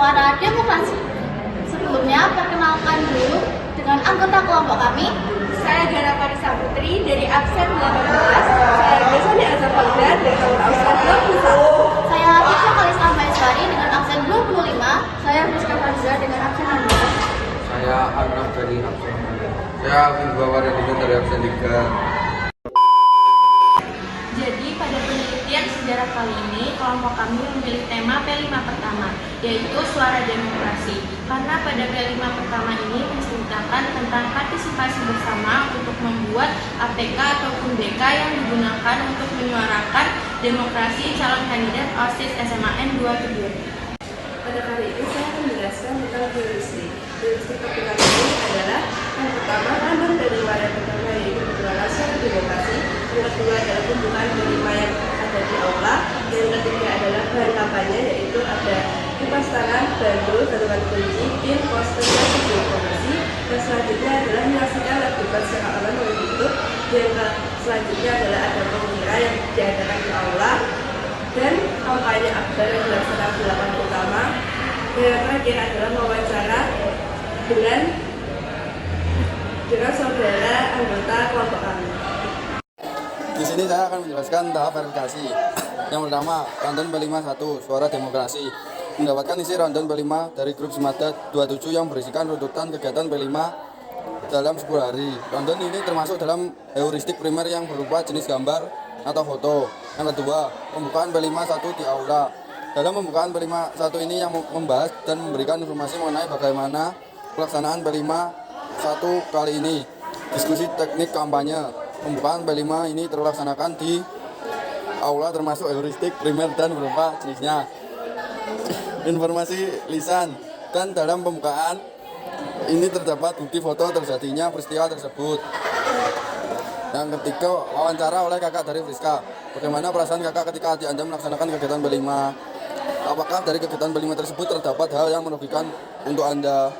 Suara Demokrasi. Sebelumnya, perkenalkan dulu dengan anggota kelompok kami. Saya Gana Parisa Putri dari absen 18. Saya Desani Azhar Fauza dari kelompok absen 21. Saya Tika Kalisa Maeswari dengan absen 25. Saya Rizka Fariza dengan absen 16. Saya Arnaf dari absen 6. Saya Alvin Bawaradina dari absen 3. Jadi pada penelitian sejarah kali ini, kelompok kami memilih tema P5 pertama, yaitu suara demokrasi. Karena pada P5 pertama ini menceritakan tentang partisipasi bersama untuk membuat APK ataupun BK yang digunakan untuk menyuarakan demokrasi calon kandidat OSIS SMAN 2 Kediri. Pada kali ini saya akan menjelaskan tentang heuristik. Heuristik pertama ini adalah yang pertama, random dari wadah pertama yaitu penjualan suara demokrasi. Yang kedua adalah pembukaan P5 yang ada di aula. Yang ketiga adalah bahan kampanye, yaitu ada kipas tangan, bandul, gantungan kunci, pin, poster, dan video informasi. Dan selanjutnya adalah menyaksikan live debat secara online oleh YouTube. Dan selanjutnya adalah ada pengira yang diadakan di aula. Dan kampanye akbar yang dilaksanakan di lapangan utama. Dan yang terakhir adalah wawancara dengan saudara anggota kelompok kami. Di sini saya akan menjelaskan tahap verifikasi. Yang pertama, rundown P51 Suara Demokrasi. Mendapatkan isi rundown P5 dari grup Semada 27 yang berisikan runtutan kegiatan P5 dalam 10 hari. Rundown ini termasuk dalam heuristik primer yang berupa jenis gambar atau foto. Yang kedua, pembukaan P51 di aula. Dalam pembukaan P51 ini yang membahas dan memberikan informasi mengenai bagaimana pelaksanaan P51 kali ini. Diskusi teknik kampanye. Pembukaan P5 ini terlaksanakan di aula termasuk heuristik primer dan berupa jenisnya. Informasi lisan, dan dalam pembukaan ini terdapat bukti foto terjadinya peristiwa tersebut. Yang ketiga, wawancara oleh kakak dari Friska. Bagaimana perasaan kakak ketika adik Anda melaksanakan kegiatan P5? Apakah dari kegiatan P5 tersebut terdapat hal yang merugikan untuk Anda?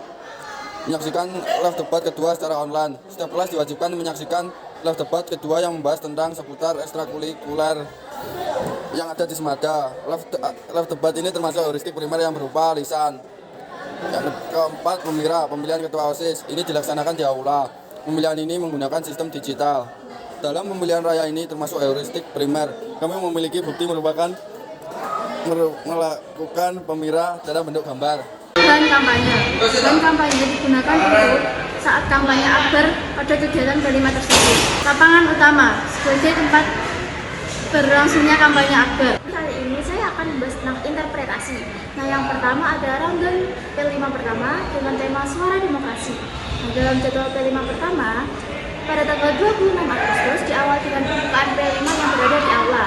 Menyaksikan live debat kedua secara online. Setiap kelas diwajibkan menyaksikan live debat kedua yang membahas tentang seputar ekstrakurikuler yang ada di Semada. Live debat ini termasuk heuristik primer yang berupa lisan. Yang keempat, pemilihan ketua OSIS. Ini dilaksanakan di aula. Pemilihan ini menggunakan sistem digital. Dalam pemilihan raya ini termasuk heuristik primer. Kami memiliki bukti melakukan pemirah dalam bentuk gambar. Bahan kampanye. Bahan kampanye digunakan untuk saat kampanye akbar pada kegiatan P5 tersebut. Lapangan utama sebagai tempat berlangsungnya kampanye akbar. Kali ini saya akan membahas tentang interpretasi. Nah, yang pertama ada rundown P5 pertama dengan tema suara demokrasi. Nah, dalam jadwal P5 pertama, pada tanggal 26 Agustus diawali dengan pembukaan P5 yang berada di aula.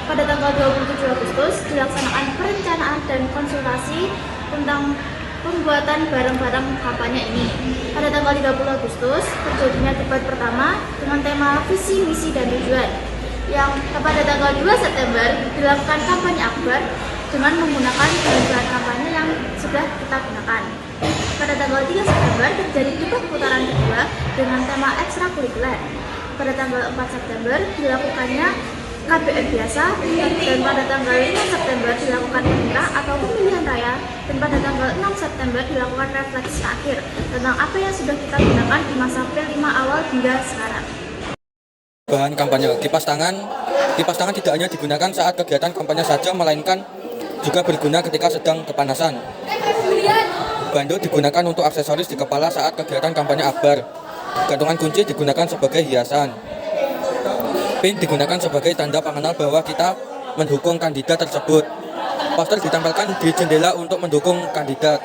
Pada tanggal 27 Agustus dilaksanakan perencanaan dan konsultasi tentang pembuatan barang-barang kampanye ini. Pada tanggal 30 Agustus terjadinya debat pertama dengan tema visi, misi, dan tujuan. Yang pada tanggal 2 September dilakukan kampanye akbar dengan menggunakan bahan kampanye yang sudah kita gunakan. Pada tanggal 3 September terjadi debat putaran kedua dengan tema ekstrakurikuler. Pada tanggal 4 September dilakukannya KBM biasa, dan pada tanggal 5 September dilakukan pemirah atau pemilihan raya, dan pada tanggal 6 September dilakukan refleksi akhir tentang apa yang sudah kita gunakan di masa P5 awal hingga sekarang. Bahan kampanye. Kipas tangan tidak hanya digunakan saat kegiatan kampanye saja, melainkan juga berguna ketika sedang kepanasan. Bandul digunakan untuk aksesoris di kepala saat kegiatan kampanye akbar. Gantungan kunci digunakan sebagai hiasan. Pin digunakan sebagai tanda pengenal bahwa kita mendukung kandidat tersebut. Poster ditempelkan di jendela untuk mendukung kandidat.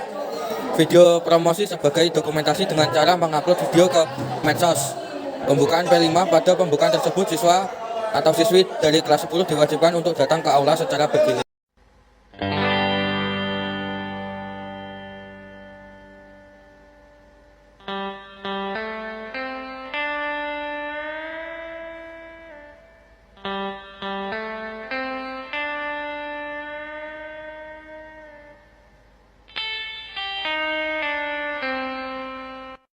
Video promosi sebagai dokumentasi dengan cara mengupload video ke medsos. Pembukaan P5. Pada pembukaan tersebut siswa atau siswi dari kelas 10 diwajibkan untuk datang ke aula secara bergilir.